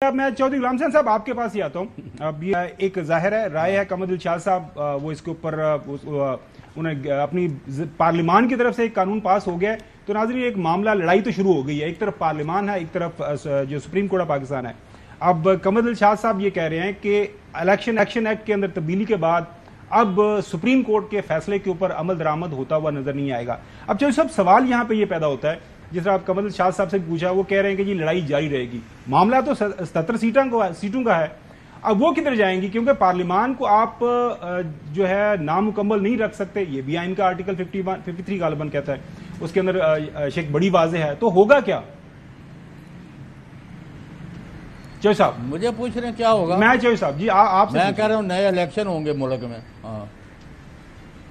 अब मैं चौधरी गुलाम हुसैन साहब आपके पास ही आता हूँ। अब ये एक जाहिर है राय है कमर दिल शाह साहब वो इसके ऊपर उन्हें अपनी पार्लियामान की तरफ से एक कानून पास हो गया है। तो नाज़रीन एक मामला लड़ाई तो शुरू हो गई है, एक तरफ पार्लियामान है, एक तरफ जो सुप्रीम कोर्ट ऑफ पाकिस्तान है। अब कमर दिल शाह साहब ये कह रहे हैं कि इलेक्शन एक्ट के अंदर तब्दीली के बाद अब सुप्रीम कोर्ट के फैसले के ऊपर अमल दरामद होता हुआ नजर नहीं आएगा। अब चलो सब सवाल यहाँ पे ये पैदा होता है, जिस तरह आप कमर शाह साहब से पूछा, वो कह रहे हैं कि जी लड़ाई जारी रहेगी। मामला तो 77 सीटों का है, अब वो किधर जाएंगी? क्योंकि पार्लियामान को आप जो है नामुकम्मल नहीं रख सकते, ये भी आइन का आर्टिकल 53 गालिबन कहता है, उसके अंदर शेख बड़ी वाज़ेह है। तो होगा क्या? चौधरी साहब मुझे पूछ रहे हैं क्या होगा? मैं चौधरी साहब जी आप मैं कह रहा हूँ नए इलेक्शन होंगे मुल्क में। हाँ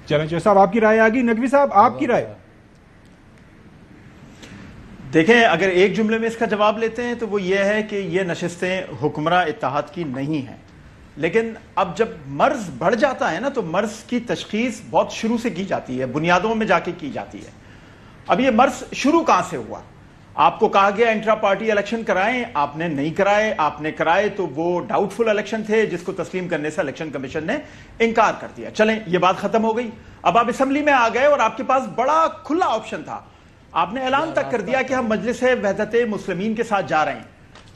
चलें चौधरी साहब आपकी राय आ गई। नकवी साहब आपकी राय? देखें, अगर एक जुमले में इसका जवाब लेते हैं तो वो ये है कि ये नशिस्तें हुक्मरां इत्तेहाद की नहीं हैं। लेकिन अब जब मर्ज बढ़ जाता है ना, तो मर्ज की तशखीस बहुत शुरू से की जाती है, बुनियादों में जाके की जाती है। अब ये मर्ज शुरू कहां से हुआ? आपको कहा गया इंट्रा पार्टी इलेक्शन कराएं, आपने नहीं कराए, आपने कराए तो वो डाउटफुल इलेक्शन थे जिसको तस्लीम करने से इलेक्शन कमीशन ने इनकार कर दिया। चलें, ये बात खत्म हो गई। अब आप असेंबली में आ गए और आपके पास बड़ा खुला ऑप्शन था। आपने ऐलान तक कर दिया कि हम मजलिस वहदत मुस्लिमीन के साथ जा रहे हैं।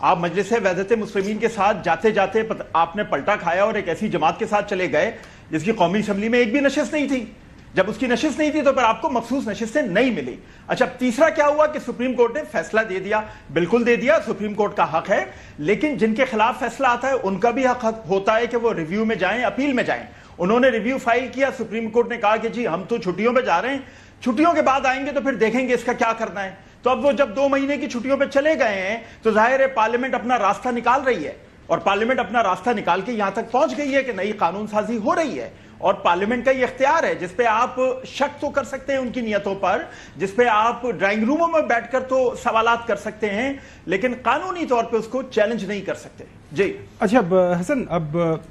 आप मजलिस वहदत मुस्लिमीन के साथ जाते जाते आपने पलटा खाया और एक ऐसी जमात के साथ चले गए जिसकी कौमी असेंबली में एक भी नशिस्त नहीं थी। जब उसकी नशिस्त नहीं थी तो फिर आपको मखसूस नशिस्तें नहीं मिली। अच्छा, तीसरा क्या हुआ कि सुप्रीम कोर्ट ने फैसला दे दिया। बिल्कुल दे दिया, सुप्रीम कोर्ट का हक है, लेकिन जिनके खिलाफ फैसला आता है उनका भी हक होता है कि वो रिव्यू में जाएं, अपील में जाएं। उन्होंने रिव्यू फाइल किया, सुप्रीम कोर्ट ने कहा कि जी हम तो छुट्टियों में जा रहे हैं, छुट्टियों के बाद आएंगे तो फिर देखेंगे इसका क्या करना है। तो अब वो जब 2 महीने की छुट्टियों पे चले गए हैं तो जाहिर है पार्लियामेंट अपना रास्ता निकाल रही है, और पार्लियामेंट अपना रास्ता निकाल के यहां तक पहुंच गई है कि नई कानून साजी हो रही है। और पार्लियामेंट का ये इख्तियार है जिसपे आप शक तो कर सकते हैं उनकी नियतों पर, जिसपे आप ड्राइंग रूमों में बैठकर तो सवालात कर सकते हैं, लेकिन कानूनी तौर पे उसको चैलेंज नहीं कर सकते। जी अच्छा हसन, अब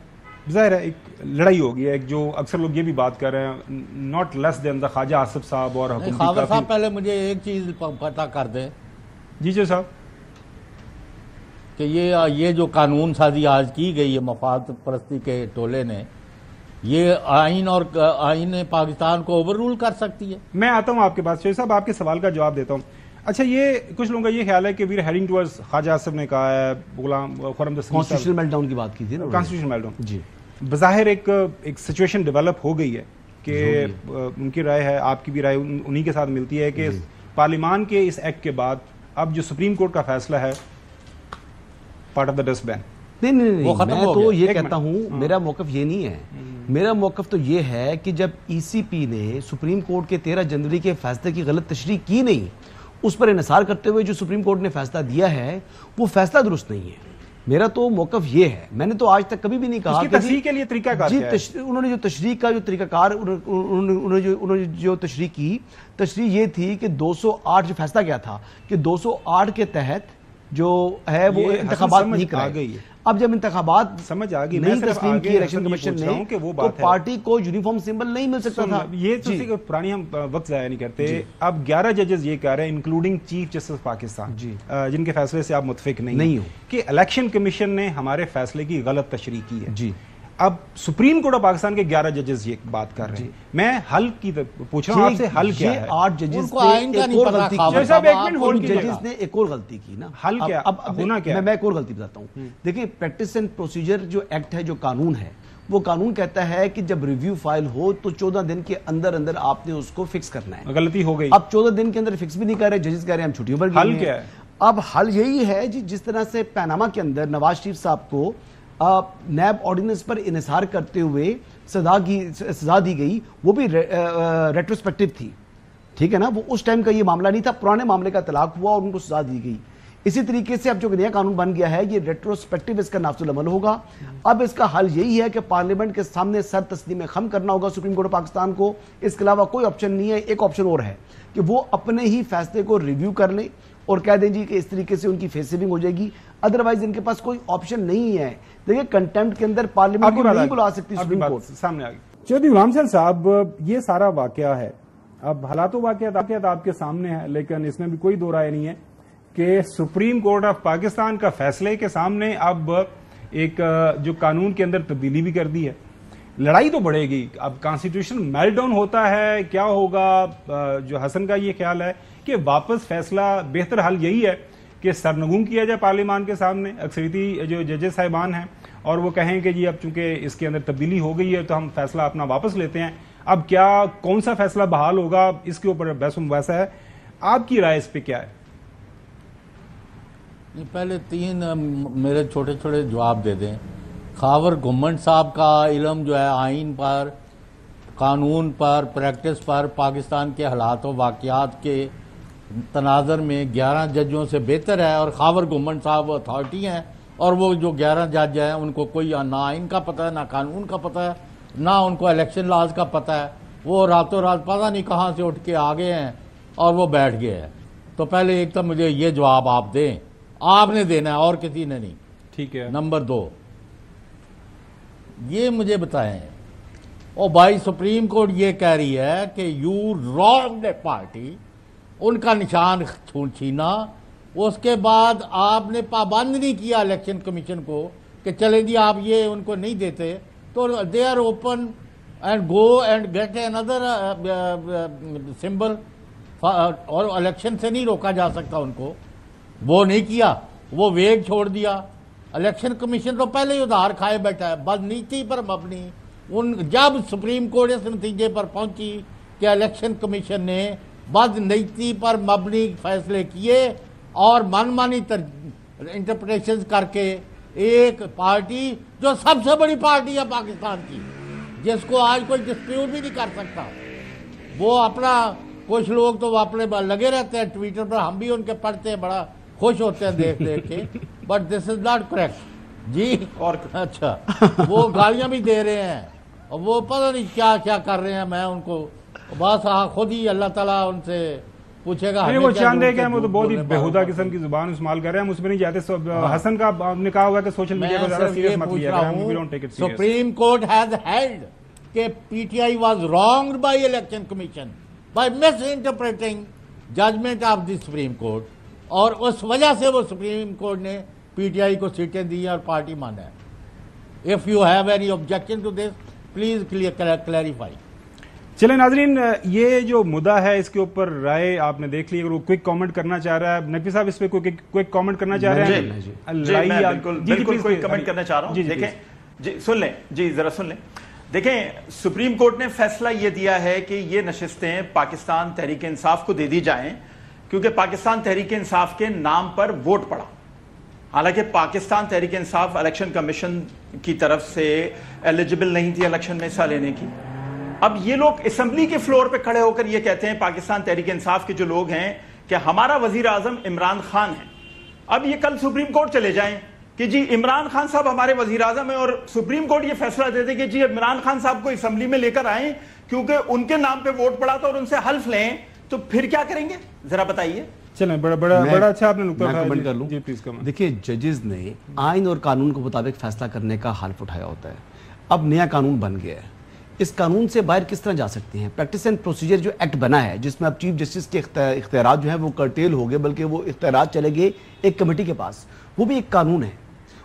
जाहिर है एक लड़ाई होगी, एक जो अक्सर लोग ये भी बात कर रहे हैं, not less than the Khawaja Asif sahab और ख्वाजा साहब। पहले मुझे एक चीज पता कर दें जी जो साहब कि ये जो कानून साजी आज की गई है मफाद परस्ती के टोले ने, ये आइन और आइन पाकिस्तान को ओवर रूल कर सकती है। मैं आता हूं आपके पास चौधरी साहब, आपके सवाल का जवाब देता हूं। अच्छा, ये कुछ लोगों का ये ख्याल है कि we are heading towards, Khawaja Asif ने कहा है, गुलाम खुर्रम कॉन्स्टिट्यूशनल मेल्टडाउन की बात की थी ना, कॉन्स्टिट्यूशनल मेल्टडाउन जी। बज़ाहिर एक सिचुएशन डेवलप हो गई है कि उनकी राय है, आपकी भी राय उन्हीं के साथ मिलती है कि पार्लियामान के इस एक्ट के बाद अब जो सुप्रीम कोर्ट का फैसला है पार्ट ऑफ द डस्टबिन। नहीं, मैं तो ये कहता हूं, मेरा मौकफ ये नहीं है। मेरा मौकफ तो ये है कि जब ईसीपी ने सुप्रीम कोर्ट के 13 जनवरी के फैसले की गलत तशरीह की नहीं, उस पर इन्हिसार करते हुए जो सुप्रीम कोर्ट ने फैसला दिया है वो फैसला दुरुस्त नहीं है। मेरा तो मौकफ ये है। मैंने तो आज तक कभी भी नहीं कहा कि तशरीह के लिए तरीकाकार क्या है? उन्होंने जो तशरीह का जो तरीकाकार उन्होंने जो तशरीह की, तशरीह ये थी कि 208 जो फैसला क्या था कि 208 के तहत जो है वो इंतखाबात नहीं कराए गई है। अब जब इंतखाबात समझ आ गई, नहीं तस्लीम की इलेक्शन कमीशन ने, तो पार्टी को यूनिफॉर्म सिंबल नहीं मिल सकता था। ये तो पुरानी हम वक्त जाया नहीं करते। अब 11 जजेस ये कह रहे हैं, इंक्लूडिंग चीफ जस्टिस पाकिस्तान, जिनके फैसले से आप मुतफिक नहीं हो, कि इलेक्शन कमीशन ने हमारे फैसले की गलत तशरीह की है। जी, अब सुप्रीम कोर्ट ऑफ पाकिस्तान के 11 जजेस ये बात कर रहे हैं। मैं हल की पूछ रहा हूं आपसे, हल क्या है? 8 जजेस को आइन का नहीं पता। जजेस ने एक और गलती की ना, हल क्या? अब होना क्या? मैं एक और गलती बताता हूं। देखिए, प्रैक्टिस एंड प्रोसीजर जो एक्ट है, जो कानून है, वो कानून कहता है कि जब रिव्यू फाइल हो तो 14 दिन के अंदर अंदर आपने उसको फिक्स करना है। गलती हो गई, अब 14 दिन के अंदर फिक्स भी नहीं कर रहे, जजेस कह रहे हैं हम छुट्टियों पर। हल क्या है? अब हल यही है जी, जिस तरह से पैनामा के अंदर नवाज शरीफ साहब को नैब ऑर्डिनेंस पर इन्हिसार करते हुए सजा दी गई, वो भी रेट्रोस्पेक्टिव थी, ठीक है ना। वो उस टाइम का ये मामला नहीं था, पुराने मामले का तलाक हुआ और उनको सजा दी गई। इसी तरीके से अब जो नया कानून बन गया है, ये रेट्रोस्पेक्टिव इसका नाफिजुल अमल होगा। अब इसका हल यही है कि पार्लियामेंट के सामने सर तस्लीम खम करना होगा सुप्रीम कोर्ट ऑफ पाकिस्तान को। इसके अलावा कोई ऑप्शन नहीं है। एक ऑप्शन और है कि वो अपने ही फैसले को रिव्यू कर लें और कह दें जी कि इस तरीके से उनकी फेस सेविंग हो जाएगी। अदरवाइज इनके पास कोई ऑप्शन नहीं है। देखिए, कंटेम्प्ट के अंदर पार्लियामेंट को नहीं बुला सकती सुप्रीम कोर्ट। सामने आ गई। चौधरी गुलाम हुसैन साहब, ये सारा वाकया है, अब हालात वाकयात आपके सामने है, लेकिन इसमें भी कोई दो राय नहीं है کہ سپریم کورٹ آف پاکستان کا فیصلے کے سامنے اب ایک جو قانون کے اندر تبدیلی بھی کر دی ہے. لڑائی تو بڑھے گی. اب کانسٹیٹیوشن میلٹ ڈاؤن ہوتا ہے, کیا ہوگا؟ جو حسن کا یہ خیال ہے کہ واپس فیصلہ بہتر حل یہی ہے کہ سرنگون کیا جائے پارلیمان کے سامنے اکثریتی جو ججز صاحبان ہیں, اور وہ کہیں کہ جی اب چونکہ اس کے اندر تبدیلی ہو گئی ہے تو ہم فیصلہ اپنا واپس لیتے ہیں. اب کیا کون سا فیصلہ بحال ہوگا اس کے اوپر بحث و مباحثہ ہے. آپ کی رائے اس پہ کیا ہے؟ پہلے تین میرے چھوٹے چھوٹے جواب دے دیں. خاور گورنمنٹ صاحب کا علم جو ہے آئین پر, قانون پر, پریکٹس پر پاکستان کے حالات و واقعات کے تناظر میں 11 ججوں سے بہتر ہے, اور خاور گورنمنٹ صاحب اتھارٹی ہیں, اور وہ جو 11 جج ہیں ان کو کوئی نہ آئین کا پتہ ہے, نہ قانون کا پتہ ہے, نہ ان کو الیکشن لاز کا پتہ ہے. وہ راتوں رات پتہ نہیں کہاں سے اٹھ کے آ گئے ہیں اور وہ بیٹھ گئے ہیں. تو پہلے ایک تو مجھے یہ جواب آپ دیں, آپ نے دینا ہے اور کسی نے نہیں. ٹھیک ہے. نمبر 2, یہ مجھے بتائیں, او بھائی سپریم کورٹ یہ کہہ رہی ہے کہ یو رانگ اے پارٹی, ان کا نشان چھینا, اس کے بعد آپ نے پابند نہیں کیا الیکشن کمیشن کو کہ چلیں جی آپ یہ ان کو نہیں دیتے, تو they are open and go and get a اندر سمبل, اور الیکشن سے نہیں روکا جا سکتا ان کو. وہ نہیں کیا, وہ ویگ چھوڑ دیا. الیکشن کمیشن تو پہلے ہی ادھار کھائے بیٹھا ہے, بدنیتی پر مبنی. جب سپریم کورٹ اس نتیجے پر پہنچی کہ الیکشن کمیشن نے بدنیتی پر مبنی فیصلے کیے اور من مانی انٹرپریٹیشنز کر کے ایک پارٹی جو سب سے بڑی پارٹی ہے پاکستان کی, جس کو آج کوئی ڈسپیوٹ بھی نہیں کر سکتا, وہ اپنا, کچھ لوگ تو وہ اپنے لگے رہتے ہیں ٹویٹر پر, ہم بھی ان کے پڑھتے ہیں, بڑا خوش ہوتے ہیں دیکھ دیکھ کے, but this is not cricket جی. اور اچھا وہ گالیاں بھی دے رہے ہیں, اور وہ پتہ نہیں کیا کیا کر رہے ہیں. میں ان کو بس خود ہی اللہ تعالیٰ ان سے پوچھے گا. وہ چاند ہے کہ ہم تو بہت ہی بےہودہ قسم کی زبان استعمال کر رہے ہیں, ہم اس میں نہیں جاتے. حسن کا آپ نے کہا ہوا کہ سوشل میڈیا کو زیادہ سیریس مت لیا کریں. سپریم کورٹ ہیز ہیلڈ کہ P T I was wronged by Election Commission by misinterpreting judgment of the Supreme Court, اور اس وجہ سے وہ سپریم کورٹ نے پی ٹی آئی کو سیٹیں دی اور پارٹی مانا ہے. If you have any objection to this please clarify. چلیں ناظرین, یہ جو مدعا ہے اس کے اوپر رائے آپ نے دیکھ لی. اگر وہ کوئک کامنٹ کرنا چاہ رہا ہے, نقوی صاحب اس پہ کوئک کامنٹ کرنا چاہ رہے ہیں؟ بالکل کوئی کامنٹ کرنا چاہ رہا ہوں. دیکھیں جی, سن لیں جی, ذرا سن لیں. دیکھیں, سپریم کورٹ نے فیصلہ یہ دیا ہے کہ یہ نشستیں پاکستان تحریک انصاف کو دے دی جائیں, کیونکہ پاکستان تحریک انصاف کے نام پر ووٹ پڑا. حالانکہ پاکستان تحریک انصاف الیکشن کمیشن کی طرف سے ایلیجبل نہیں تھی الیکشن میں حصہ لینے کی. اب یہ لوگ اسمبلی کے فلور پہ کھڑے ہو کر یہ کہتے ہیں, پاکستان تحریک انصاف کے جو لوگ ہیں, کہ ہمارا وزیر اعظم عمران خان ہے. اب یہ کل سپریم کورٹ چلے جائیں کہ جی عمران خان صاحب ہمارے وزیر اعظم ہیں, اور سپریم کورٹ یہ فیصلہ دے دے کہ جی عمران خان صاحب کو اسمبلی میں لے کر آئیں کیونکہ ان کے نام پہ ووٹ پڑا تھا, اور ان سے حلف لیں, تو پھر کیا کریں گے ذرا بتائیے. چلیں, بڑا اچھا آپ نے نقطہ کمنٹ کر لوں. دیکھیے, ججز نے آئین اور قانون کے مطابق فیصلہ کرنے کا حلف اٹھایا ہوتا ہے. اب نیا قانون بن گیا ہے, اس قانون سے باہر کس طرح جا سکتے ہیں؟ پریکٹس اینڈ پروسیجر جو ایکٹ بنا ہے, جس میں اب چیف جسٹس کے اختیارات جو ہیں وہ کرٹیل ہو گئے, بلکہ وہ اختیارات چلے گئے ایک کمیٹی کے پاس. وہ بھی ایک قانون ہے,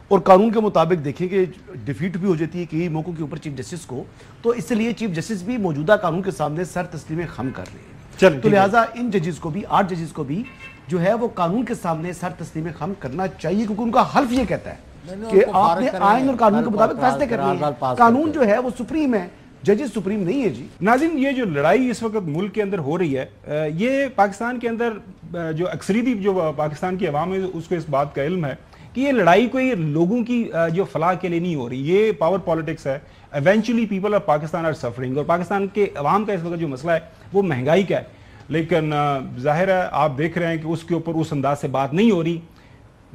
اور قانون کے مطابق دیکھیں کہ ڈیفیٹ بھی ہو جاتی ہے کئی موقعوں کے اوپر چیف جسٹس کو, تو اس لیے چیف جسٹس بھی موجودہ قانون کے سامنے سر تسلیم خم کر رہے ہیں. تو لہٰذا ان ججز کو بھی, 8 ججز کو بھی جو ہے وہ قانون کے سامنے سر تسلیم خم کرنا چاہیے, کیونکہ ان کا حلف یہ کہتا ہے کہ آپ نے آئین اور قانون کے مطابق فیصلے کرنے ہیں. قانون جو ہے وہ سپریم ہے, ججز سپریم نہیں ہے جی. ناظرین, یہ جو لڑائی اس وقت ملک کے اندر ہو رہی ہے, یہ پاکستان کے اندر جو اکثریتی جو پاکستان کی عوام ہے اس کو اس بات کا علم ہے کہ یہ لڑائی کوئی لوگوں کی جو فلاح کے لیے نہیں ہو رہی, یہ پاور پالیٹکس ہے. Eventually people of Pakistan are suffering, اور پاکستان کے عوام کا اس وقت جو مسئلہ ہے وہ مہنگائی کا ہے. لیکن ظاہر ہے آپ دیکھ رہے ہیں کہ اس کے اوپر اس انداز سے بات نہیں ہو رہی.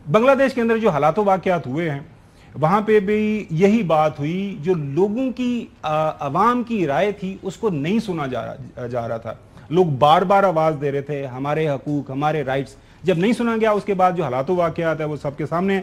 بنگلہ دیش کے اندر جو حالات و واقعات ہوئے ہیں وہاں پہ بھی یہی بات ہوئی, جو لوگوں کی عوام کی رائے تھی اس کو نہیں سنا جا رہا تھا. لوگ بار بار آواز دے رہے تھے ہمارے حقوق, ہمارے رائٹس. جب نہیں سنا گیا اس کے بعد جو حالات و واقعات ہے وہ سب کے سامنے